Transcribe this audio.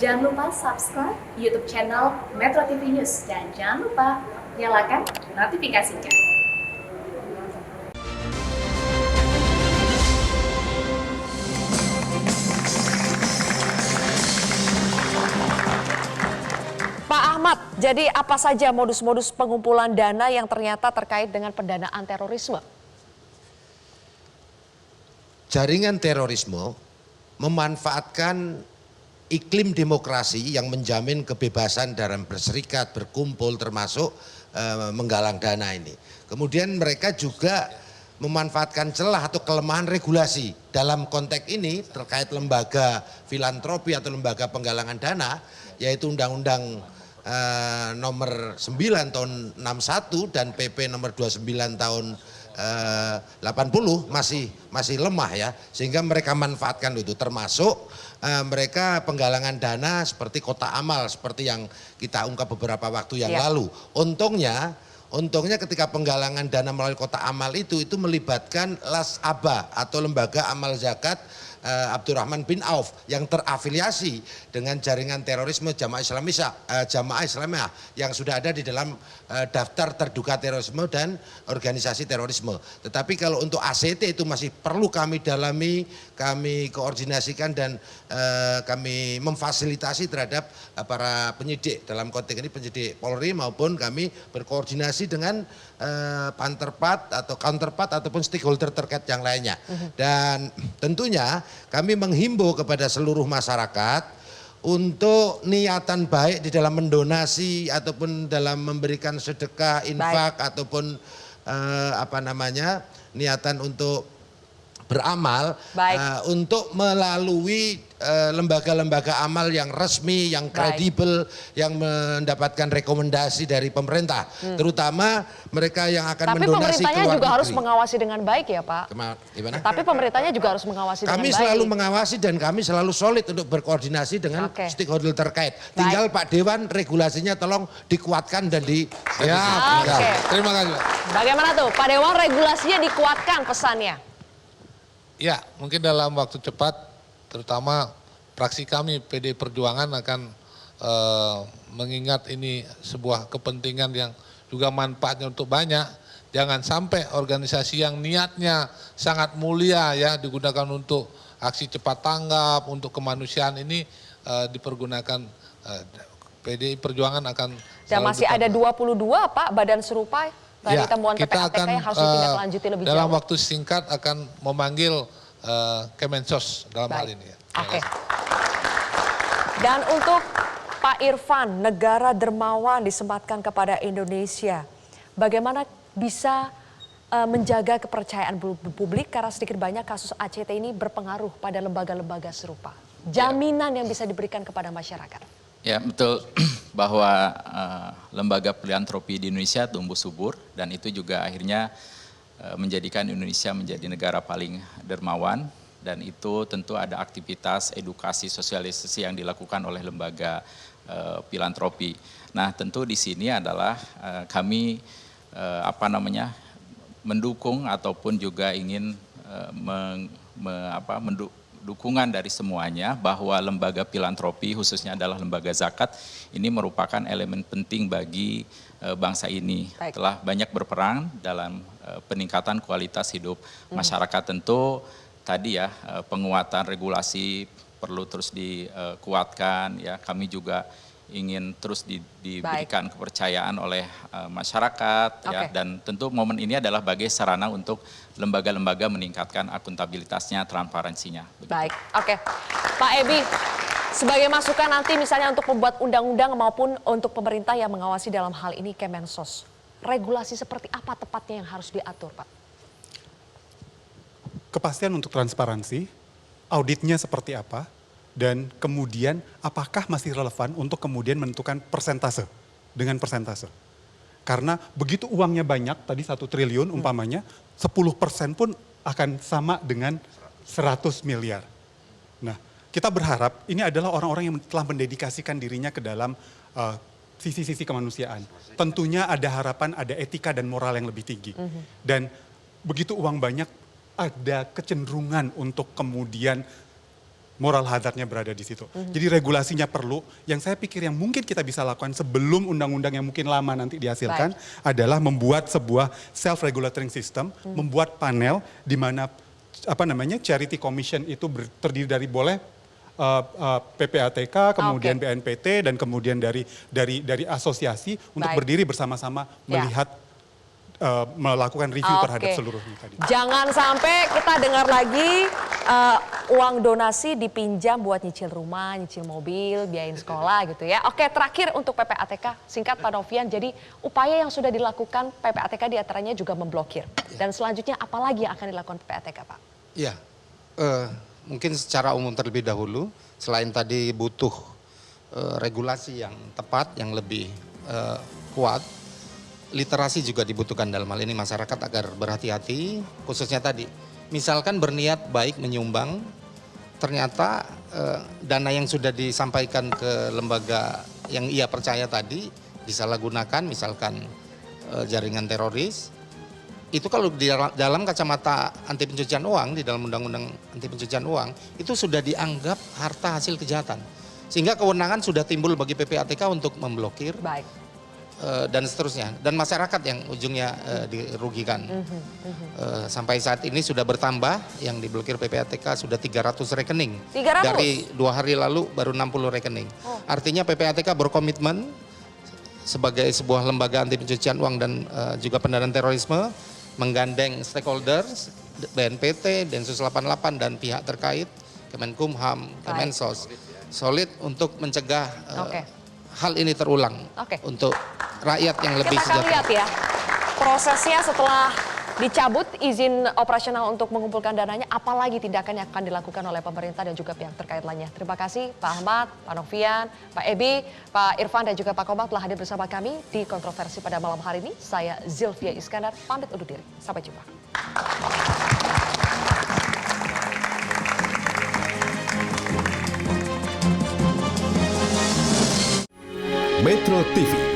Jangan lupa subscribe YouTube channel Metro TV News dan jangan lupa nyalakan notifikasinya. Pak Ahmad, jadi apa saja modus-modus pengumpulan dana yang ternyata terkait dengan pendanaan terorisme? Jaringan terorisme memanfaatkan iklim demokrasi yang menjamin kebebasan dalam berserikat, berkumpul, termasuk menggalang dana ini. Kemudian mereka juga memanfaatkan celah atau kelemahan regulasi. Dalam konteks ini terkait lembaga filantropi atau lembaga penggalangan dana, yaitu Undang-Undang nomor 9 tahun 61 dan PP nomor 29 tahun 80 masih lemah ya, sehingga mereka manfaatkan itu, termasuk mereka penggalangan dana seperti kotak amal seperti yang kita ungkap beberapa waktu yang lalu. Untungnya ketika penggalangan dana melalui kotak amal itu melibatkan Las Aba atau Lembaga Amal Zakat Abdurrahman bin Auf yang terafiliasi dengan jaringan terorisme Jamaah Islamiyah yang sudah ada di dalam daftar terduga terorisme dan organisasi terorisme. Tetapi kalau untuk ACT itu masih perlu kami dalami, kami koordinasikan dan kami memfasilitasi terhadap para penyidik, dalam konteks ini penyidik Polri maupun kami berkoordinasi dengan panterpart atau counterpart ataupun stakeholder terkait yang lainnya. Dan tentunya kami menghimbau kepada seluruh masyarakat untuk niatan baik di dalam mendonasi ataupun dalam memberikan sedekah, infak ataupun niatan untuk beramal untuk melalui lembaga-lembaga amal yang resmi, yang kredibel, yang mendapatkan rekomendasi dari pemerintah, terutama mereka yang akan mendonasi ke luar negeri. Tapi pemerintahnya juga harus mengawasi dengan baik ya Pak? Gimana? Tapi pemerintahnya juga harus mengawasi dengan baik. Kami selalu mengawasi dan kami selalu solid untuk berkoordinasi dengan stakeholder terkait. Tinggal Pak Dewan regulasinya tolong dikuatkan dan Terima kasih. Bagaimana tuh Pak Dewan, regulasinya dikuatkan pesannya? Ya, mungkin dalam waktu cepat, terutama fraksi kami PD Perjuangan akan mengingat ini sebuah kepentingan yang juga manfaatnya untuk banyak. Jangan sampai organisasi yang niatnya sangat mulia ya digunakan untuk aksi cepat tanggap, untuk kemanusiaan ini dipergunakan. PD Perjuangan akan. Dan masih ada 22 Pak badan serupa dari temuan PPATK yang harus ditindaklanjuti lebih jauh. Dalam waktu singkat akan memanggil Kemensos dalam hal ini. Oke. Dan untuk Pak Irfan, negara dermawan disematkan kepada Indonesia. Bagaimana bisa menjaga kepercayaan publik karena sedikit banyak kasus ACT ini berpengaruh pada lembaga-lembaga serupa. Jaminan yang bisa diberikan kepada masyarakat. Ya betul, bahwa lembaga filantropi di Indonesia tumbuh subur dan itu juga akhirnya menjadikan Indonesia menjadi negara paling dermawan, dan itu tentu ada aktivitas edukasi sosialisasi yang dilakukan oleh lembaga filantropi. Nah tentu di sini adalah kami mendukung ataupun juga ingin dukungan dari semuanya bahwa lembaga filantropi khususnya adalah lembaga zakat ini merupakan elemen penting bagi bangsa ini. Telah banyak berperan dalam peningkatan kualitas hidup masyarakat. Tentu tadi ya penguatan regulasi perlu terus dikuatkan ya. Kami juga ingin terus diberikan kepercayaan oleh masyarakat ya, dan tentu momen ini adalah sebagai sarana untuk lembaga-lembaga meningkatkan akuntabilitasnya, transparansinya. Begitu. Baik, oke. Pak Ebi, sebagai masukan nanti misalnya untuk membuat undang-undang maupun untuk pemerintah yang mengawasi dalam hal ini Kemensos, regulasi seperti apa tepatnya yang harus diatur Pak? Kepastian untuk transparansi, auditnya seperti apa, dan kemudian apakah masih relevan untuk kemudian menentukan persentase dengan persentase. Karena begitu uangnya banyak, tadi 1 triliun umpamanya, 10% pun akan sama dengan 100 miliar. Nah, kita berharap ini adalah orang-orang yang telah mendedikasikan dirinya ke dalam sisi-sisi kemanusiaan. Tentunya ada harapan, ada etika dan moral yang lebih tinggi. Dan begitu uang banyak, ada kecenderungan untuk kemudian moral hazardnya berada di situ. Jadi regulasinya perlu. Yang saya pikir yang mungkin kita bisa lakukan sebelum undang-undang yang mungkin lama nanti dihasilkan adalah membuat sebuah self-regulatory system, membuat panel di mana charity commission itu terdiri dari PPATK, kemudian BNPT, dan kemudian dari asosiasi untuk berdiri bersama-sama melihat melakukan review terhadap seluruhnya tadi. Jangan sampai kita dengar lagi uang donasi dipinjam buat nyicil rumah, nyicil mobil, biayain sekolah gitu ya. Oke, terakhir untuk PPATK, singkat Pak Novian. Jadi upaya yang sudah dilakukan PPATK diantaranya juga memblokir. Dan selanjutnya apa lagi yang akan dilakukan PPATK, Pak? Ya, mungkin secara umum terlebih dahulu, selain tadi butuh regulasi yang tepat, yang lebih kuat, literasi juga dibutuhkan dalam hal ini masyarakat agar berhati-hati, khususnya tadi. Misalkan berniat baik menyumbang, ternyata dana yang sudah disampaikan ke lembaga yang ia percaya tadi disalahgunakan, misalkan jaringan teroris. Itu kalau di dalam kacamata anti pencucian uang, di dalam undang-undang anti pencucian uang, itu sudah dianggap harta hasil kejahatan. Sehingga kewenangan sudah timbul bagi PPATK untuk memblokir. Dan seterusnya, dan masyarakat yang ujungnya dirugikan. Sampai saat ini sudah bertambah, yang diblokir PPATK sudah 300 rekening. 300? Dari 2 hari lalu baru 60 rekening. Artinya PPATK berkomitmen sebagai sebuah lembaga anti pencucian uang dan juga pendanaan terorisme, menggandeng stakeholders, BNPT, Densus 88 dan pihak terkait, Kemenkumham, Kemensos, solid untuk mencegah hal ini terulang untuk rakyat yang lebih sejahtera. Kita akan lihat ya prosesnya setelah dicabut izin operasional untuk mengumpulkan dananya, apalagi tindakan yang akan dilakukan oleh pemerintah dan juga pihak terkait lainnya. Terima kasih Pak Ahmad, Pak Novian, Pak Ebi, Pak Irfan dan juga Pak Komang telah hadir bersama kami di Kontroversi pada malam hari ini. Saya Zilvia Iskandar, pamit undur diri. Sampai jumpa. Metro TV